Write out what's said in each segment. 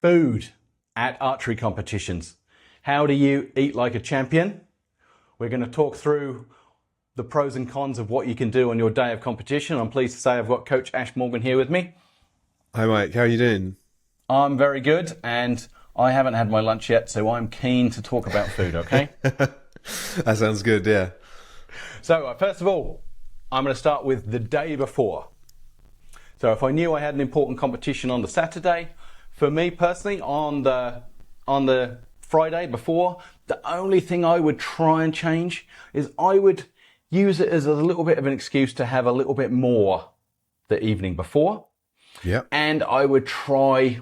Food at archery competitions. How do you eat like a champion? We're going to talk through the pros and cons of what you can do on your day of competition. I'm pleased to say I've got Coach Ash Morgan here with me. Hi Mike, how are you doing? I'm very good, and I haven't had my lunch yet, so I'm keen to talk about food, okay? That sounds good, yeah. So, first of all, I'm going to start with the day before. So if I knew I had an important competition on the Saturday, for me personally, on the Friday before, the only thing I would try and change is I would use it as a little bit of an excuse to have a little bit more the evening before. Yeah. And I would try,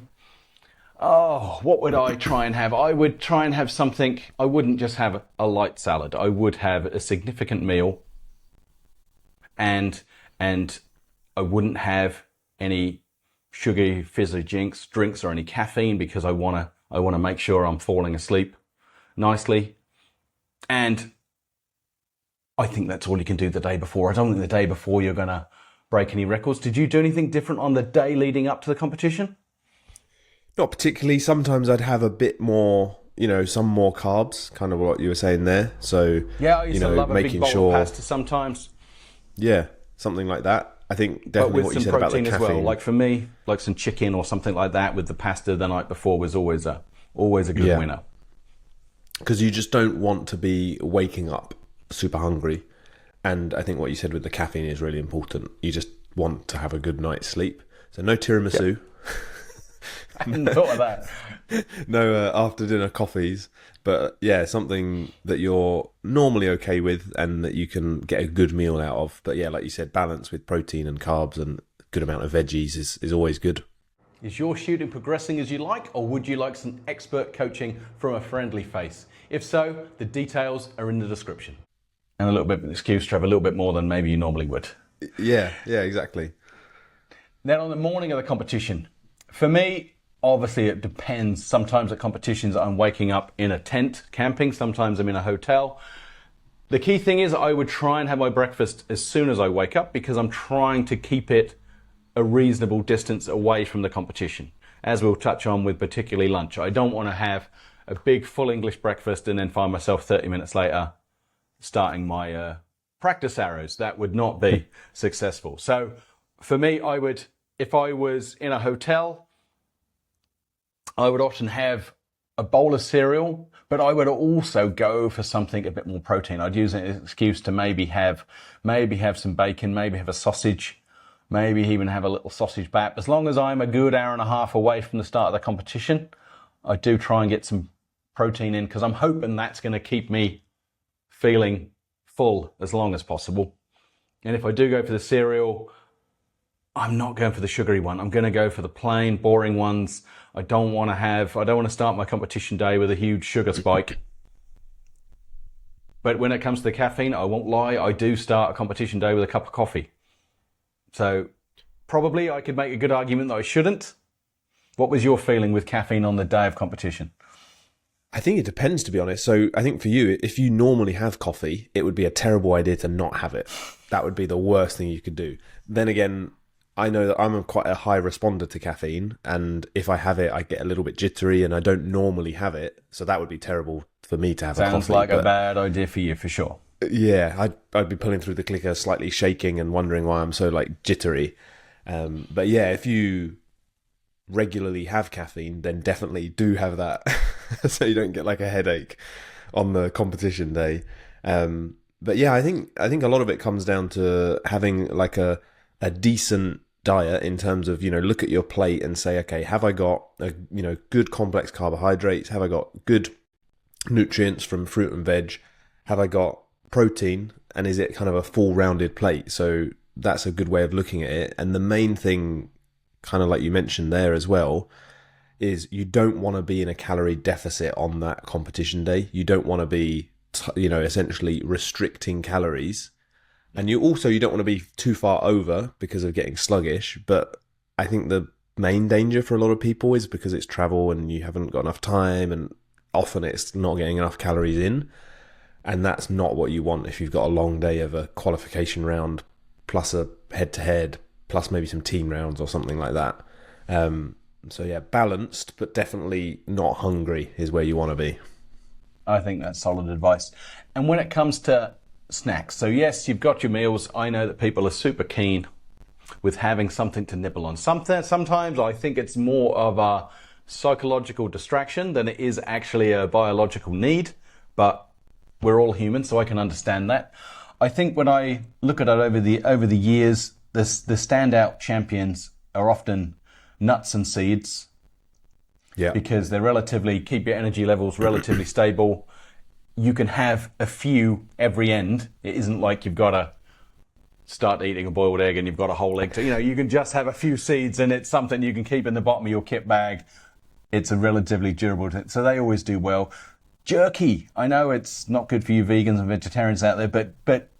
what would I try and have? I would try and have something, I wouldn't just have a light salad. I would have a significant meal, and I wouldn't have any sugary fizzy drinks or any caffeine, because I want to make sure I'm falling asleep nicely. And I think that's all you can do the day before. I don't think the day before you're going to break any records. Did you do anything different on the day leading up to the competition? Not particularly. Sometimes I'd have a bit more, some more carbs, kind of what you were saying there. So, yeah, I used to love a big bowl of pasta sometimes. Yeah, something like that. I think definitely what you said about the caffeine. But with some protein as well. Like for me, like some chicken or something like that with the pasta the night before was always a good winner. Because you just don't want to be waking up super hungry. And I think what you said with the caffeine is really important. You just want to have a good night's sleep. So no tiramisu. Yep. I hadn't thought of that. No after dinner coffees. But yeah, something that you're normally okay with and that you can get a good meal out of. But yeah, like you said, balance with protein and carbs and a good amount of veggies is always good. Is your shooting progressing as you like, or would you like some expert coaching from a friendly face? If so, the details are in the description. And a little bit of an excuse to have a little bit more than maybe you normally would. Yeah, exactly. Then on the morning of the competition, for me, obviously it depends. Sometimes at competitions I'm waking up in a tent camping, sometimes I'm in a hotel. The key thing is I would try and have my breakfast as soon as I wake up, because I'm trying to keep it a reasonable distance away from the competition, as we'll touch on with particularly lunch. I don't want to have a big full English breakfast and then find myself 30 minutes later starting my practice arrows. That would not be successful. So for me, if I was in a hotel, I would often have a bowl of cereal, but I would also go for something a bit more protein. I'd use it as an excuse to maybe have some bacon, maybe have a sausage, maybe even have a little sausage bap. As long as I'm a good hour and a half away from the start of the competition, I do try and get some protein in, because I'm hoping that's going to keep me feeling full as long as possible. And if I do go for the cereal, I'm not going for the sugary one. I'm going to go for the plain, boring ones. I don't want to start my competition day with a huge sugar spike. But when it comes to the caffeine, I won't lie, I do start a competition day with a cup of coffee. So probably I could make a good argument that I shouldn't. What was your feeling with caffeine on the day of competition? I think it depends, to be honest. So I think for you, if you normally have coffee, it would be a terrible idea to not have it. That would be the worst thing you could do. Then again, I know that I'm quite a high responder to caffeine, and if I have it, I get a little bit jittery, and I don't normally have it. So that would be terrible for me to have a coffee. Sounds like a bad idea for you, for sure. Yeah, I'd be pulling through the clicker, slightly shaking and wondering why I'm so jittery. But yeah, if you regularly have caffeine, then definitely do have that so you don't get a headache on the competition day. But yeah, I think a lot of it comes down to having a decent diet in terms of, look at your plate and say, okay, have I got good complex carbohydrates? Have I got good nutrients from fruit and veg? Have I got protein? And is it kind of a full rounded plate? So that's a good way of looking at it. And the main thing, kind of like you mentioned there as well, is you don't want to be in a calorie deficit on that competition day. You don't want to be, essentially restricting calories. And you don't want to be too far over because of getting sluggish. But I think the main danger for a lot of people is because it's travel and you haven't got enough time, and often it's not getting enough calories in. And that's not what you want if you've got a long day of a qualification round plus a head-to-head plus maybe some team rounds or something like that. So yeah, balanced, but definitely not hungry is where you want to be. I think that's solid advice. And when it comes to snacks, so yes, you've got your meals. I know that people are super keen with having something to nibble on. Sometimes I think it's more of a psychological distraction than it is actually a biological need, but we're all human, so I can understand that. I think when I look at it over the years, the standout champions are often nuts and seeds, Yeah. because they keep your energy levels relatively stable. You can have a few every end. It isn't like you've got to start eating a boiled egg and you've got a whole egg. You can just have a few seeds, and it's something you can keep in the bottom of your kit bag. It's a relatively durable thing. So they always do well. Jerky. I know it's not good for you vegans and vegetarians out there, but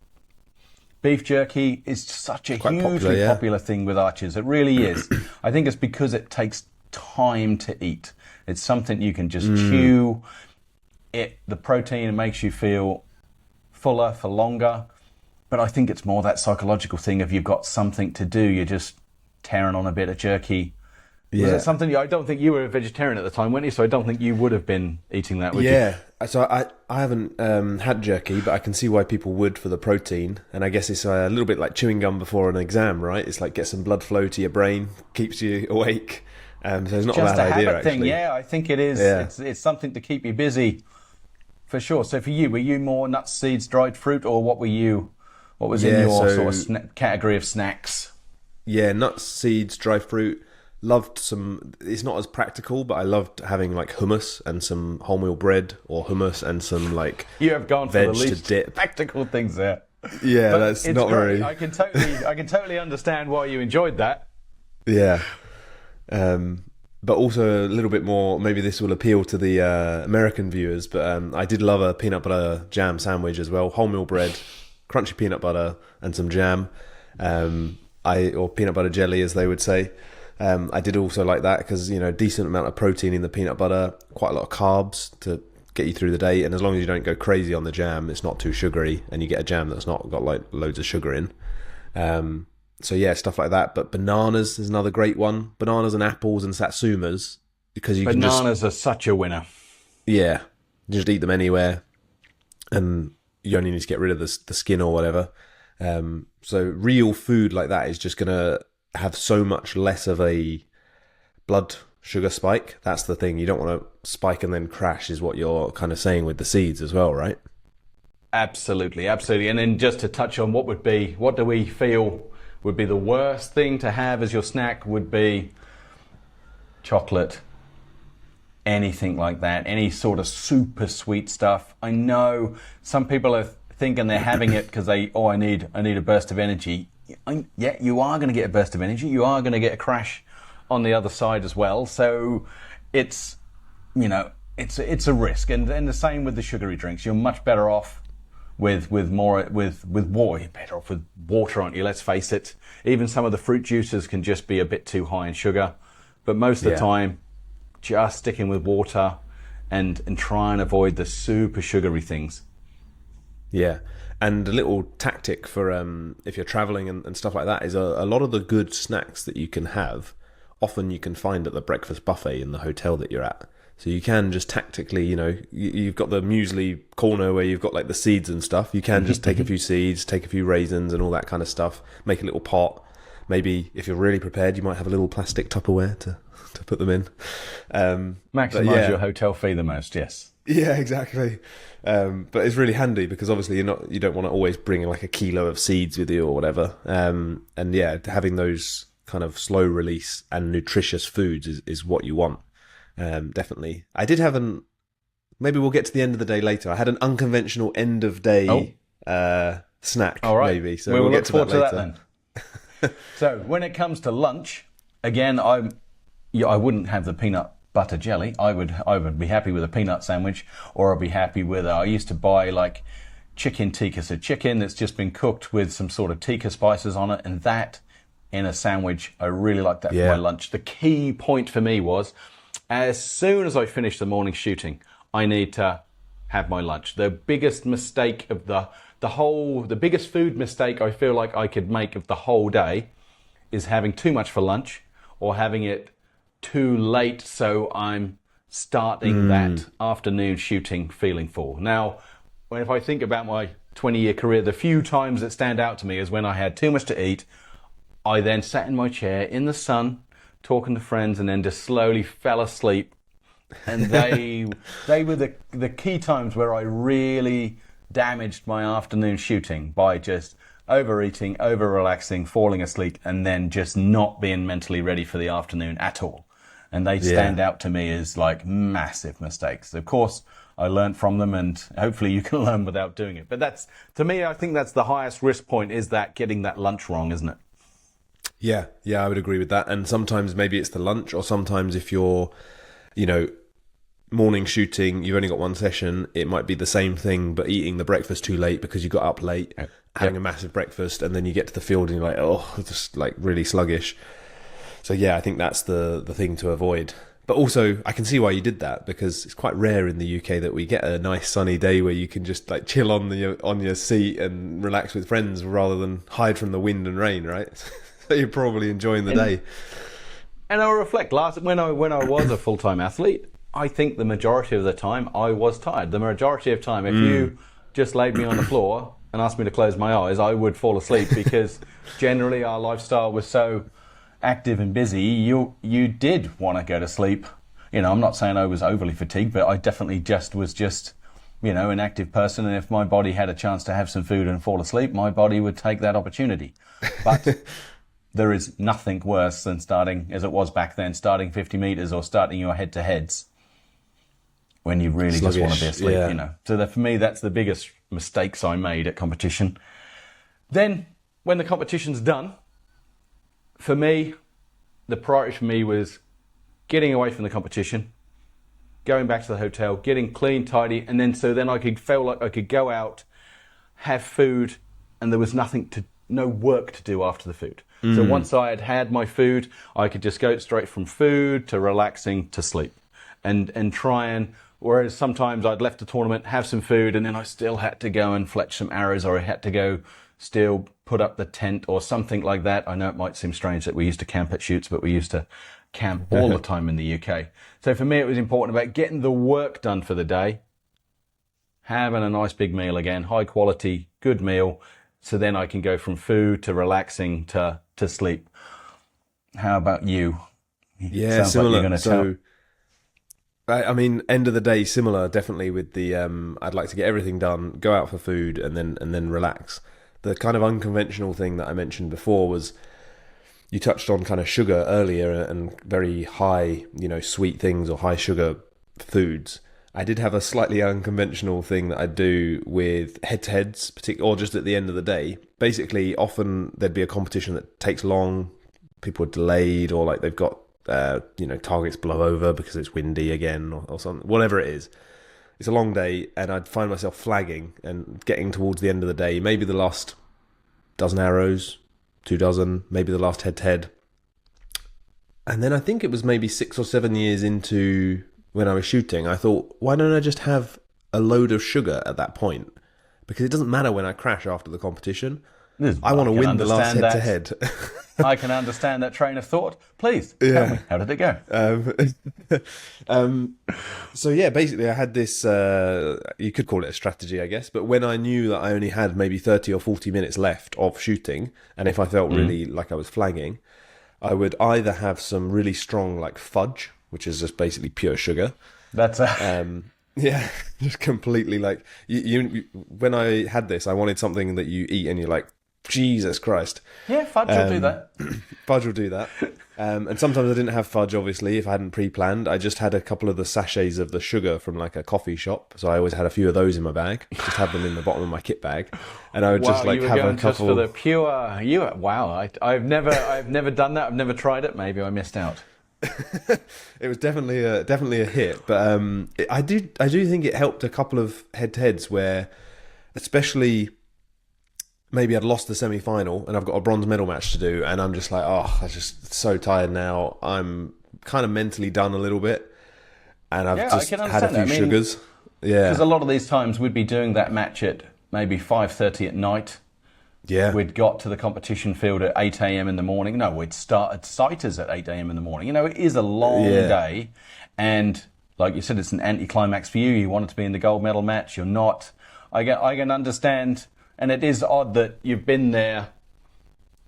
beef jerky is such a Quite hugely popular, popular thing with archers. It really is. I think it's because it takes time to eat. It's something you can just chew. The protein makes you feel fuller for longer. But I think it's more that psychological thing of you've got something to do. You're just tearing on a bit of jerky. Yeah. Was it something? I don't think you were a vegetarian at the time, weren't you? So I don't think you would have been eating that, would you? Yeah. So I haven't had jerky, but I can see why people would for the protein. And I guess it's a little bit like chewing gum before an exam, right? It's like get some blood flow to your brain, keeps you awake. So it's not Just a bad a idea, habit thing. actually. Yeah, I think it is. Yeah. It's something to keep you busy, for sure. So for you, were you more nuts, seeds, dried fruit, or what were you? What was in your sort of category of snacks? Yeah, nuts, seeds, dry fruit. Loved some. It's not as practical, but I loved having like hummus and some wholemeal bread, or hummus and some like You have gone for veg the to least dip. practical things there. Yeah, But that's it's not great. very. I can totally understand why you enjoyed that. Yeah. But also a little bit more, maybe this will appeal to the American viewers, but I did love a peanut butter jam sandwich as well. Wholemeal bread, crunchy peanut butter, and some jam. Or peanut butter jelly, as they would say. I did also like that because, decent amount of protein in the peanut butter, quite a lot of carbs to get you through the day. And as long as you don't go crazy on the jam, it's not too sugary, and you get a jam that's not got like loads of sugar in. So yeah, stuff like that. But bananas is another great one. Bananas and apples and satsumas, because you Bananas are such a winner. you just eat them anywhere, and you only need to get rid of the skin or whatever. So real food like that is just gonna have so much less of a blood sugar spike. That's the thing. You don't want to spike and then crash, is what you're kind of saying with the seeds as well, right? Absolutely. And then just to touch on what do we feel would be the worst thing to have as your snack would be chocolate, anything like that, any sort of super sweet stuff. I know some people are thinking they're having it because I need a burst of energy. Yeah, you are going to get a burst of energy. You are going to get a crash on the other side as well. So it's a risk, and the same with the sugary drinks. You're much better off with water. You're better off with water, aren't you? Let's face it. Even some of the fruit juices can just be a bit too high in sugar, but most of the time, just sticking with water and try and avoid the super sugary things. Yeah. And a little tactic for if you're traveling and stuff like that is a lot of the good snacks that you can have, often you can find at the breakfast buffet in the hotel that you're at. So you can just tactically, you've got the muesli corner where you've got like the seeds and stuff. You can just take a few seeds, take a few raisins and all that kind of stuff, make a little pot. Maybe if you're really prepared, you might have a little plastic Tupperware to put them in. Maximise your hotel fee the most, yes. Yeah, exactly. But it's really handy because obviously you don't want to always bring like a kilo of seeds with you or whatever. And yeah, having those kind of slow release and nutritious foods is what you want. Definitely. I did have maybe we'll get to the end of the day later. I had an unconventional end of day snack. All right. Maybe. So we'll get look to forward that to later. that then. So when it comes to lunch, again, I wouldn't have the peanut butter jelly. I would be happy with a peanut sandwich, or I'd be happy with. I used to buy like chicken tikka, so chicken that's just been cooked with some sort of tikka spices on it, and that in a sandwich. I really like that for my lunch. The key point for me was, as soon as I finish the morning shooting, I need to have my lunch. The biggest mistake of the biggest food mistake I feel like I could make of the whole day is having too much for lunch or having it too late, so I'm starting that afternoon shooting feeling full. Now, if I think about my 20-year career, the few times that stand out to me is when I had too much to eat. I then sat in my chair in the sun, talking to friends, and then just slowly fell asleep. And they were the key times where I really damaged my afternoon shooting by just overeating, over-relaxing, falling asleep, and then just not being mentally ready for the afternoon at all. And they stand out to me as like massive mistakes. Of course, I learned from them, and hopefully you can learn without doing it. But that's, to me, I think that's the highest risk point, is that getting that lunch wrong, isn't it? Yeah, I would agree with that. And sometimes maybe it's the lunch, or sometimes if you're, you know, morning shooting, you've only got one session, it might be the same thing, but eating the breakfast too late because you got up late, having a massive breakfast, and then you get to the field and you're like, oh, just like really sluggish. So yeah, I think that's the thing to avoid. But also, I can see why you did that, because it's quite rare in the UK that we get a nice sunny day where you can just like chill on your seat and relax with friends rather than hide from the wind and rain, right? So you're probably enjoying the day. And I reflect, when I was a full-time athlete, I think the majority of the time I was tired. The majority of time, if you just laid me on the floor and asked me to close my eyes, I would fall asleep, because generally our lifestyle was so active and busy, you did want to go to sleep. You know, I'm not saying I was overly fatigued, but I definitely was an active person, and if my body had a chance to have some food and fall asleep, my body would take that opportunity. But there is nothing worse than starting, as it was back then, starting 50 meters or starting your head-to-heads when you really just want to be asleep, you know. So for me, that's the biggest mistakes I made at competition. Then, when the competition's done, for me, the priority for me was getting away from the competition, going back to the hotel, getting clean, tidy, and then I could feel like I could go out, have food, and there was no work to do after the food. So once I had had my food, I could just go straight from food to relaxing to sleep, and try and. Whereas sometimes I'd left the tournament, have some food, and then I still had to go and fletch some arrows, or I had to go still put up the tent or something like that. I know it might seem strange that we used to camp at shoots, but we used to camp all the time in the UK. So for me, it was important about getting the work done for the day, having a nice big meal again, high quality, good meal, so then I can go from food to relaxing to sleep. How about you? Yeah, Sounds similar. Like you're gonna I mean, end of the day, similar, definitely with the, I'd like to get everything done, go out for food, and then relax. The kind of unconventional thing that I mentioned before was, you touched on kind of sugar earlier and very high, sweet things or high sugar foods. I did have a slightly unconventional thing that I do with head-to-heads, or just at the end of the day. Basically, often there'd be a competition that takes long, people are delayed, or like they've got targets blow over because it's windy again or something, whatever it is. It's a long day, and I'd find myself flagging and getting towards the end of the day, maybe the last dozen arrows, 2 dozen, maybe the last head-to-head. And then I think it was maybe 6 or 7 years into when I was shooting, I thought, why don't I just have a load of sugar at that point? Because it doesn't matter when I crash after the competition. I want to win the last head-to-head. I can understand that train of thought. Please, tell me, how did it go? So yeah, basically I had this, you could call it a strategy, I guess, but when I knew that I only had maybe 30 or 40 minutes left of shooting, and if I felt really like I was flagging, I would either have some really strong like fudge, which is just basically pure sugar. That's yeah, just completely like, you when I had this, I wanted something that you eat and you're like, Jesus Christ. Yeah, fudge will do that. Fudge will do that. And sometimes I didn't have fudge, obviously, if I hadn't pre-planned. I just had a couple of the sachets of the sugar from like a coffee shop. So I always had a few of those in my bag. Just have them in the bottom of my kit bag. And I would just like have a couple. Just for the pure, wow, I've never done that. I've never tried it. Maybe I missed out. It was definitely a hit. But I do think it helped a couple of head-to-heads where, especially, maybe I'd lost the semi-final and I've got a bronze medal match to do, and I'm just like, I'm just so tired now. I'm kind of mentally done a little bit, and I've just had a few sugars. Yeah, because a lot of these times we'd be doing that match at maybe 5:30 at night, Yeah. We'd got to the competition field at 8 a.m. in the morning. No, we'd started sighters at 8 a.m. in the morning. You know, it is a long day. And like you said, it's an anticlimax for you. You wanted to be in the gold medal match. You're not. I can understand. And it is odd that you've been there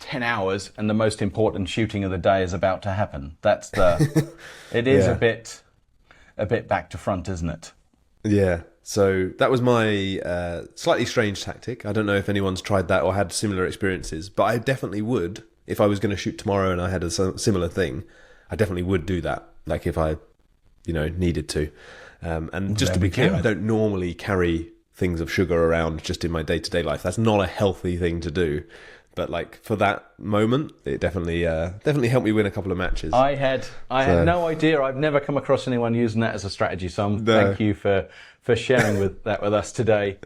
10 hours and the most important shooting of the day is about to happen. That's it is a bit back to front, isn't it? Yeah. So that was my slightly strange tactic. I don't know if anyone's tried that or had similar experiences, but I definitely would. If I was going to shoot tomorrow and I had a similar thing, I definitely would do that. Like if I, needed to. And just to be clear, I don't normally carry things of sugar around just in my day-to-day life. That's not a healthy thing to do. But like for that moment, it definitely helped me win a couple of matches. I had no idea. I've never come across anyone using that as a strategy. So thank you for sharing that with us today.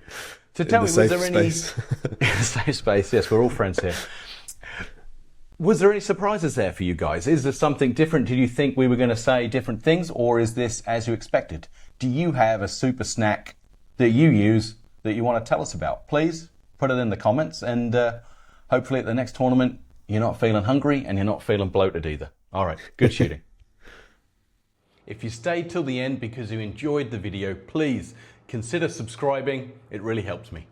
To tell me, was there any safe space? Yes, we're all friends here. Was there any surprises there for you guys? Is there something different? Did you think we were going to say different things, or is this as you expected? Do you have a super snack that you use that you want to tell us about? Please put it in the comments, and hopefully at the next tournament, you're not feeling hungry and you're not feeling bloated either. All right, good shooting. If you stayed till the end because you enjoyed the video, please consider subscribing. It really helps me.